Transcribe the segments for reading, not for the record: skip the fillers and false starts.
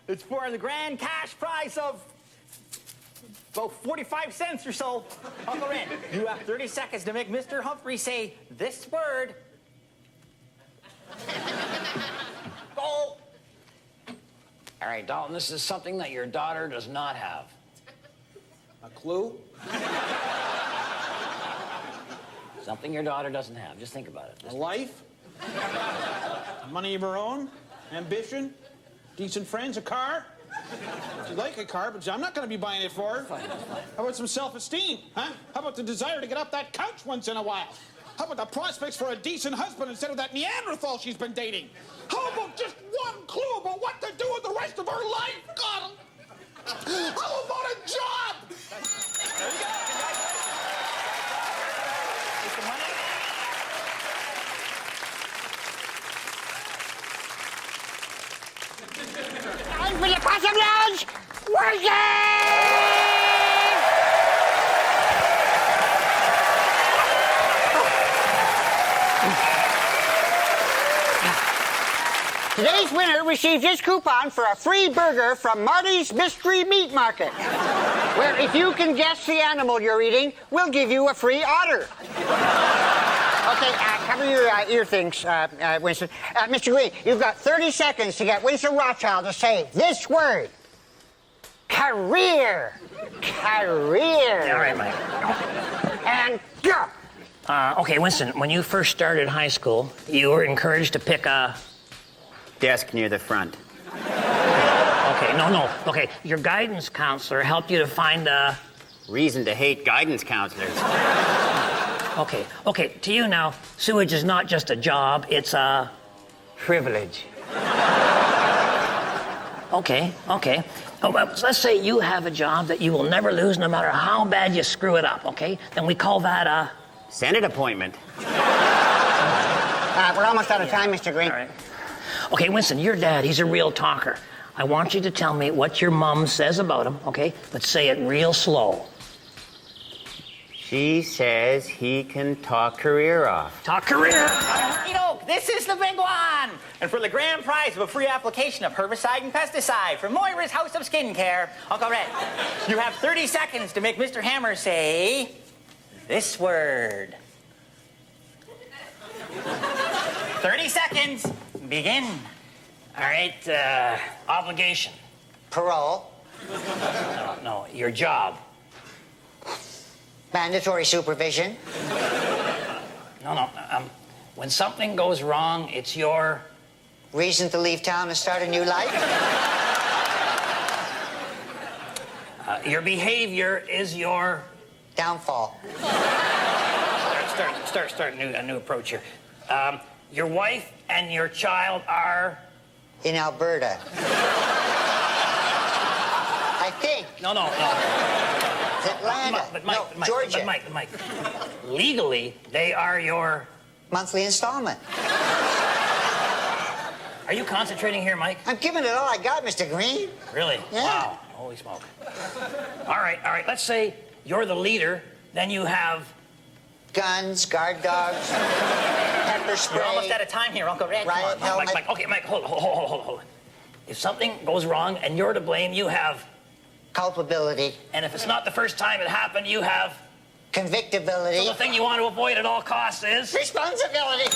It's for the grand cash prize of about 45 cents or so. Uncle Red, you have 30 seconds to make Mr. Humphrey say this word. Go. All right, Dalton, this is something that your daughter does not have. A clue? Something your daughter doesn't have. Just think about it. A life? Money of her own? Ambition? Decent friends? A car? She'd like a car, but I'm not going to be buying it for her. Fine. How about some self-esteem, huh? How about the desire to get off that couch once in a while? How about the prospects for a decent husband instead of that Neanderthal she's been dating? How about just one clue about what to do with the rest of her life? God! How about a job? There you go. Here's the money. Time for the Possum Lodge! Working! Today's winner receives his coupon for a free burger from Marty's Mystery Meat Market, where if you can guess the animal you're eating, we'll give you a free otter. Okay, cover your ear things, Winston. Mr. Green, you've got 30 seconds to get Winston Rothschild to say this word. Career. Career. All right, Mike. And go. Okay, Winston, when you first started high school, you were encouraged to pick a... Desk near the front. Okay, no. Okay, your guidance counselor helped you to find a... Reason to hate guidance counselors. Okay, to you now, sewage is not just a job, it's a... Privilege. Okay. Oh, well, let's say you have a job that you will never lose no matter how bad you screw it up, okay? Then we call that a... Senate appointment. We're almost out of time, Mr. Green. All right. Okay, Winston, your dad, he's a real talker. I want you to tell me what your mom says about him, okay? But say it real slow. She says he can talk career off. Talk career. This is the big one. And for the grand prize of a free application of herbicide and pesticide from Moira's House of Skincare, Uncle Red, you have 30 seconds to make Mr. Hammer say this word. 30 seconds. Begin. All right, obligation. Parole. No, your job. Mandatory supervision. No. When something goes wrong, it's your... Reason to leave town and start a new life. Your behavior is your... Downfall. Start a new approach here. Your wife and your child are... In Alberta. I think. No. It's Atlanta. Georgia. But Mike. Legally, they are your... Monthly installment. Are you concentrating here, Mike? I'm giving it all I got, Mr. Green. Really? Yeah. Wow. Holy smoke. All right. Let's say you're the leader, then you have... Guns, guard dogs, pepper spray. You're almost out of time here, Uncle Red. Riot helmet. Mike, okay, Mike, hold. If something goes wrong and you're to blame, you have... Culpability. And if it's not the first time it happened, you have... Convictability. So the thing you want to avoid at all costs is... Responsibility.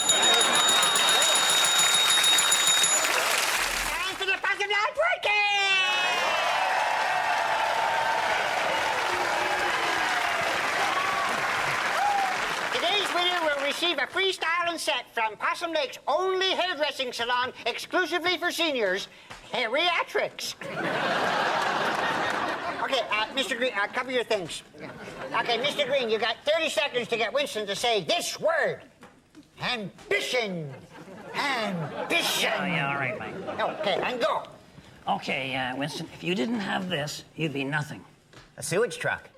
Time for the Possum Lodge working! Today's winner will receive a freestyling set from Possum Lake's only hairdressing salon exclusively for seniors, Geriatrics. Okay, Mr. Green, cover your things. Okay, Mr. Green, you got 30 seconds to get Winston to say this word. Ambition. Ambition. Yeah, all right, Mike. Okay, and go. Okay, Winston, if you didn't have this, you'd be nothing. A sewage truck.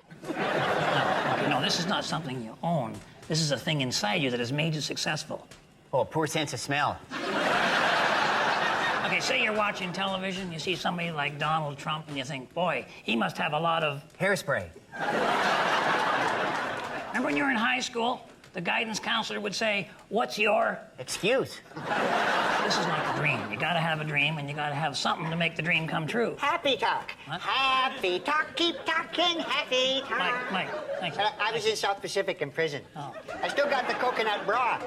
No, this is not something you own. This is a thing inside you that has made you successful. Oh, a poor sense of smell. Okay, say you're watching television, you see somebody like Donald Trump, and you think, boy, he must have a lot of... Hairspray. Remember when you were in high school? the guidance counselor would say, what's your... Excuse. This is like a dream. You gotta have a dream, and you gotta have something to make the dream come true. Happy talk. What? Happy talk. Keep talking. Happy talk. Mike, thank you. I was in South Pacific in prison. Oh. I still got the coconut bra.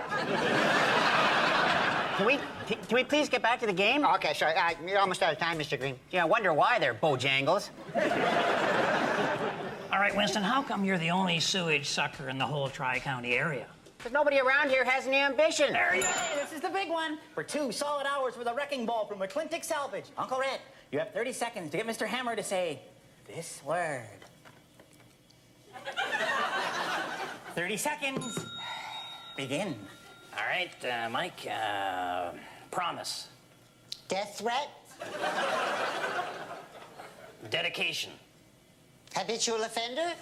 Can we please get back to the game? Okay, sorry. You're almost out of time, Mr. Green. Yeah, I wonder why they're Bojangles. All right, Winston, how come you're the only sewage sucker in the whole Tri-County area? Because nobody around here has any ambition. Hey, this is the big one. For 2 solid hours with a wrecking ball from McClintock Salvage. Uncle Red, you have 30 seconds to get Mr. Hammer to say this word. 30 seconds. Begin. All right, Mike, promise. Death threat? Dedication. Habitual offender?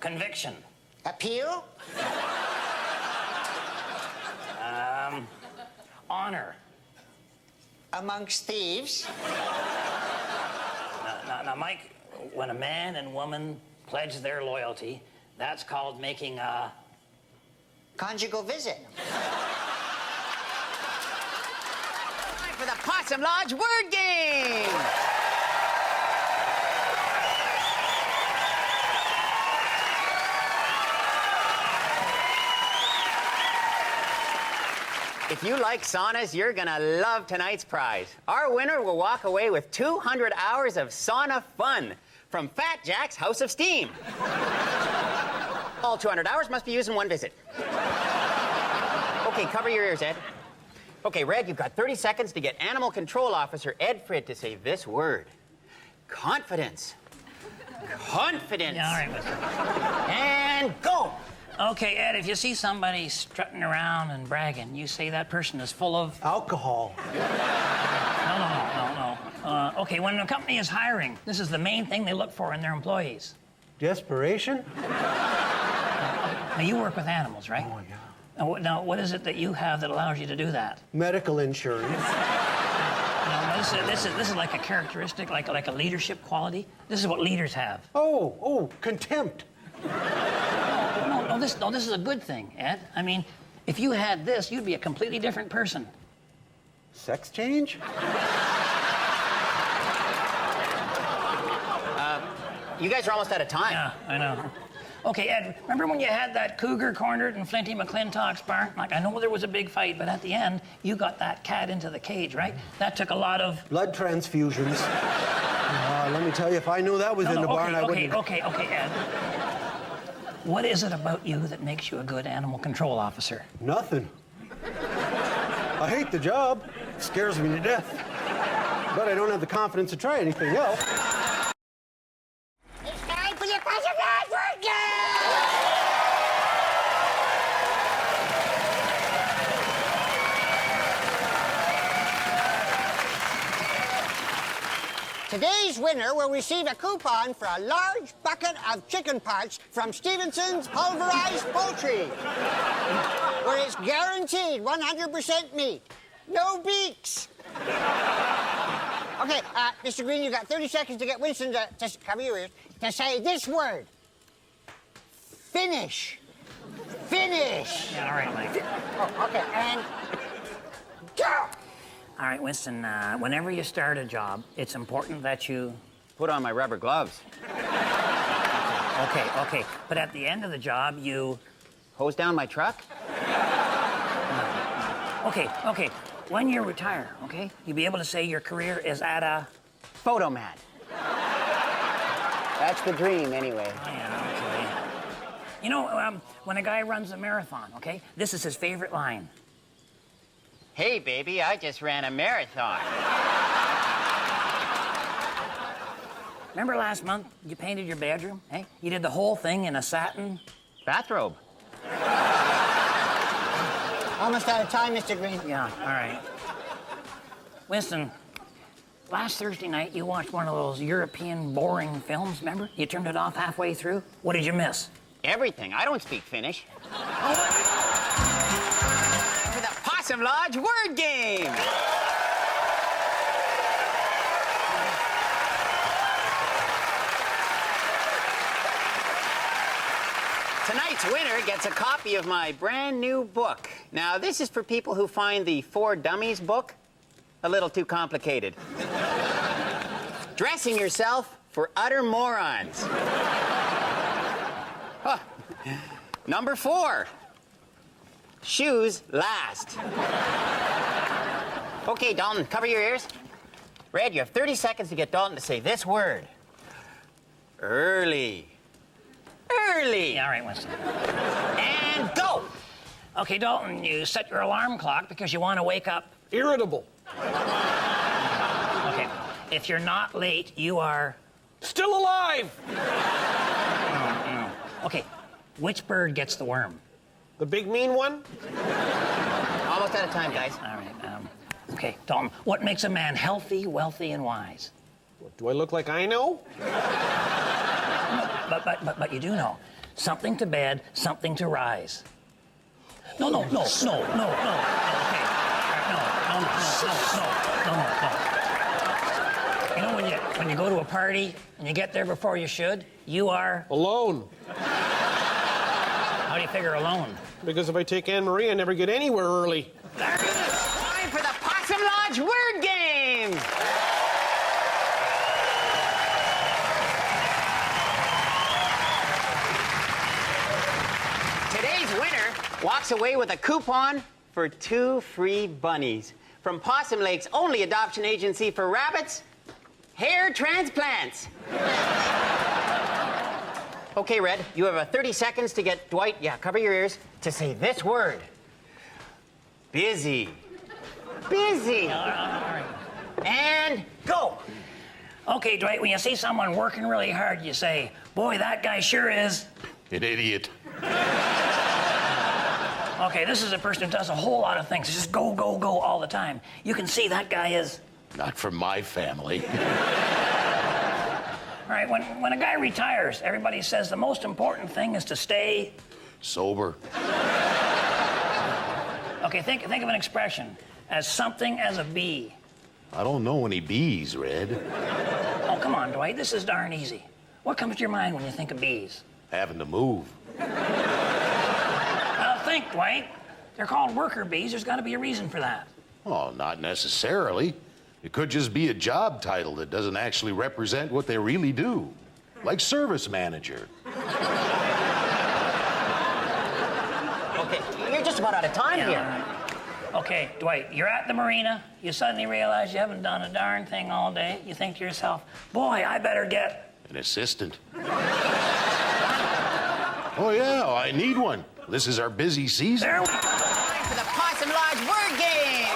Conviction. Appeal? Honor. Amongst thieves? Now, Mike, when a man and woman pledge their loyalty, that's called making a... Conjugal visit? Time for the Possum Lodge word game! If you like saunas, you're gonna love tonight's prize. Our winner will walk away with 200 hours of sauna fun from Fat Jack's House of Steam. All 200 hours must be used in one visit. Okay, cover your ears, Ed. Okay, Red, you've got 30 seconds to get Animal Control Officer Ed Frid to say this word. Confidence. Confidence. Yeah, all right, Winston. And go! Okay, Ed, if you see somebody strutting around and bragging, you say that person is full of... Alcohol. No. Okay, when a company is hiring, this is the main thing they look for in their employees. Desperation? Now, you work with animals, right? Oh, yeah. Now, what is it that you have that allows you to do that? Medical insurance. No, this is like a characteristic, like a leadership quality. This is what leaders have. Oh, contempt. No, this is a good thing, Ed. I mean, if you had this, you'd be a completely different person. Sex change? You guys are almost out of time. Yeah, I know. Okay, Ed, remember when you had that cougar cornered in Flinty McClintock's barn? Like, I know there was a big fight, but at the end, you got that cat into the cage, right? That took a lot of... Blood transfusions. Let me tell you, if I knew that was in the barn, I wouldn't... Okay, Ed. What is it about you that makes you a good animal control officer? Nothing. I hate the job. It scares me to death. But I don't have the confidence to try anything else. It's time for the Possum Lodge word game! Today's winner will receive a coupon for a large bucket of chicken parts from Stevenson's Pulverized Poultry, where it's guaranteed 100% meat. No beaks. Okay, Mr. Green, you got 30 seconds to get Winston to cover your ears, to say this word. Finish. Finish. Yeah, all right, Mike. Oh, okay, and go. All right, Winston, whenever you start a job, it's important that you... Put on my rubber gloves. Okay. But at the end of the job, you... Hose down my truck? Okay. When you retire, okay, you'll be able to say your career is at a... Photomat. That's the dream, anyway. Yeah, okay. You know, when a guy runs a marathon, okay, this is his favorite line. Hey, baby, I just ran a marathon. Remember last month you painted your bedroom, eh? You did the whole thing in a satin... Bathrobe. Almost out of time, Mr. Green. Yeah, all right. Winston, last Thursday night you watched one of those European boring films, remember? You turned it off halfway through. What did you miss? Everything. I don't speak Finnish. For the Possum Lodge word game. Tonight's winner gets a copy of my brand new book. Now, this is for people who find the For Dummies book a little too complicated. Dressing yourself for utter morons. Oh. Number 4. Shoes last. Okay, Dalton, cover your ears. Red, you have 30 seconds to get Dalton to say this word. Early. Early. Yeah, all right, Winston. And go. Okay, Dalton, you set your alarm clock because you want to wake up. Irritable. Okay, if you're not late, you are... Still alive. No. Okay, which bird gets the worm? The big mean one? Almost out of time, guys. All right, okay, Dalton, what makes a man healthy, wealthy, and wise? What, do I look like I know? But you do know. Something to bed, something to rise. No. Okay. No. You know when you go to a party and you get there before you should, you are... Alone. How do you figure alone? Because if I take Anne Marie, I never get anywhere early. There it is. Time for the Possum Lodge word game. Today's winner walks away with a coupon for 2 free bunnies from Possum Lake's only adoption agency for rabbits, Hair Transplants. Okay, Red, you have 30 seconds to get Dwight, cover your ears, to say this word. Busy. Busy. All right. And go. Okay, Dwight, when you see someone working really hard, you say, boy, that guy sure is... An idiot. Okay, this is a person who does a whole lot of things. Just go all the time. You can see that guy is... Not from my family. All right, when a guy retires, everybody says the most important thing is to stay... Sober. Okay, think of an expression. As something as a bee. I don't know any bees, Red. Oh, come on, Dwight, this is darn easy. What comes to your mind when you think of bees? Having to move. Think, Dwight. They're called worker bees. There's got to be a reason for that. Oh, not necessarily. It could just be a job title that doesn't actually represent what they really do. Like service manager. Okay, you're just about out of time here. All right. Okay, Dwight, you're at the marina. You suddenly realize you haven't done a darn thing all day. You think to yourself, boy, I better get... An assistant. Oh, yeah, I need one. This is our busy season. There we go. Time for the Possum Lodge word game.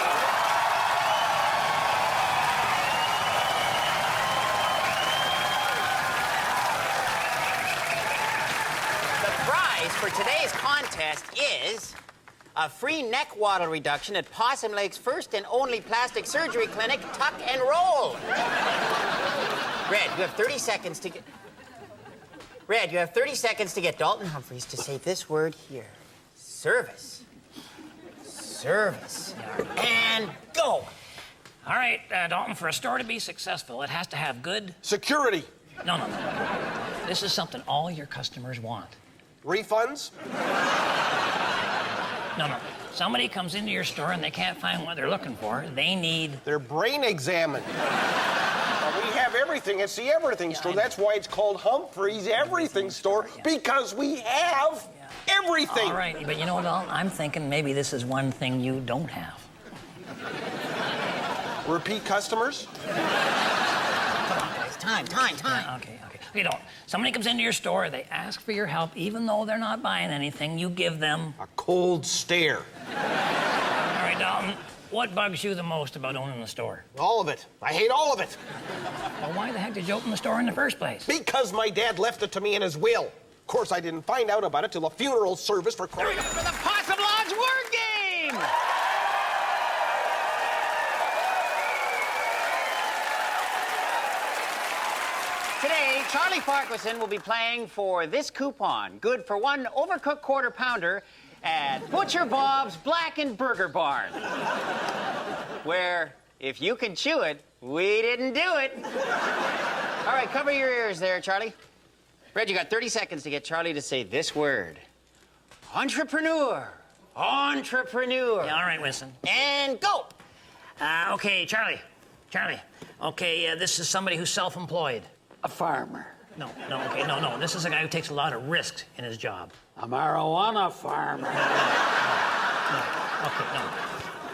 The prize for today's contest is a free neck waddle reduction at Possum Lake's first and only plastic surgery clinic, Tuck and Roll. Red, you have 30 seconds to get... Red, you have 30 seconds to get Dalton Humphreys to say this word here. Service. Service. And go. All right, Dalton, for a store to be successful, it has to have good... Security. No. This is something all your customers want. Refunds. No. Somebody comes into your store and they can't find what they're looking for. They need... Their brain examined. We have everything. It's the everything store. That's why it's called Humphrey's Everything Store, because we have everything. All right, but you know what, Dalton? I'm thinking maybe this is one thing you don't have. Repeat customers? Come on, guys. Time. Yeah, okay. Okay, Dalton. Somebody comes into your store, they ask for your help, even though they're not buying anything, you give them... A cold stare. All right, Dalton. What bugs you the most about owning the store? All of it. I hate all of it. Well, why the heck did you open the store in the first place? Because my dad left it to me in his will. Of course, I didn't find out about it till a funeral service for crying. For the Possum Lodge word game! Today, Charlie Farquharson will be playing for this coupon, good for 1 overcooked quarter pounder at Butcher Bob's Blackened Burger Barn. Where, if you can chew it, we didn't do it. All right, cover your ears there, Charlie. Red, you got 30 seconds to get Charlie to say this word. Entrepreneur. Entrepreneur. Yeah, all right, Winston. And go. Okay, Charlie. Okay, this is somebody who's self-employed. A farmer. No. This is a guy who takes a lot of risks in his job. A marijuana farmer. No.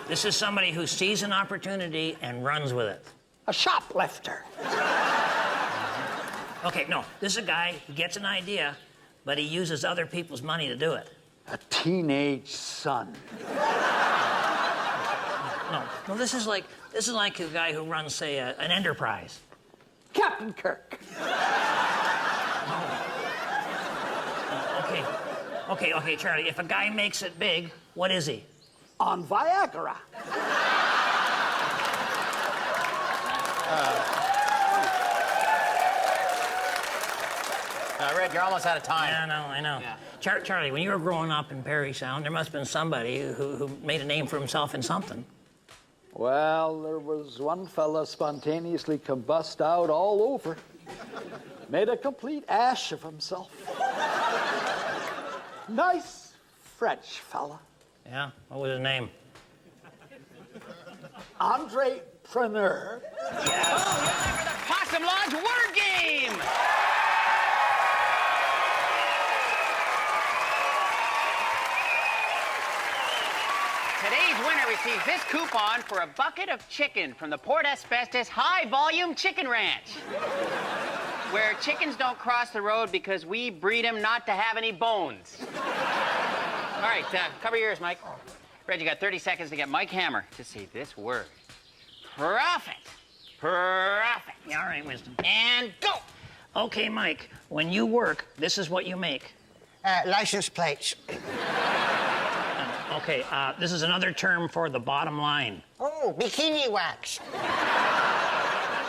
This is somebody who sees an opportunity and runs with it. A shoplifter. Okay, no. This is a guy who gets an idea, but he uses other people's money to do it. A teenage son. No. This is like a guy who runs, say, an enterprise. Captain Kirk. Okay, Charlie. If a guy makes it big, what is he? On Viagra. Red, you're almost out of time. Yeah, I know. Yeah. Charlie, when you were growing up in Perry Sound, there must have been somebody who made a name for himself in something. Well, there was one fella spontaneously combust out all over. Made a complete ash of himself. Nice French fella. Yeah? What was his name? Entrepreneur. Yes. For the Possum Lodge word game. Today's winner receives this coupon for a bucket of chicken from the Port Asbestos High Volume Chicken Ranch, where chickens don't cross the road because we breed them not to have any bones. All right, cover your ears, Mike. Red, you got 30 seconds to get Mike Hammer to say this word. Profit. Profit. Yeah, all right, Winston. And go. Okay, Mike, when you work, this is what you make. License plates. Okay, this is another term for the bottom line. Oh, bikini wax.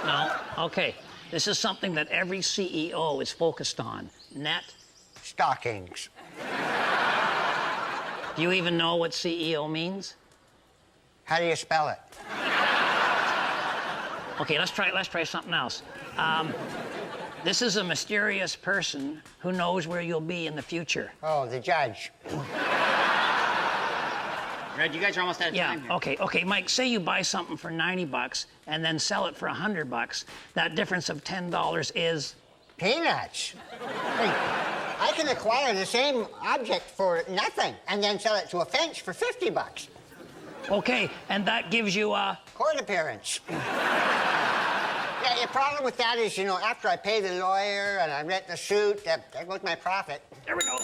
No, okay. This is something that every CEO is focused on. Net. Stockings. Do you even know what CEO means? How do you spell it? Okay, let's try something else. This is a mysterious person who knows where you'll be in the future. Oh, the judge. Red, you guys are almost out of time here. Okay, Mike, say you buy something for $90 and then sell it for $100. That difference of $10 is... Peanuts. Hey, I can acquire the same object for nothing and then sell it to a fence for $50. Okay, and that gives you a... Court appearance. Yeah, the problem with that is, after I pay the lawyer and I rent the suit, there goes my profit. There we go.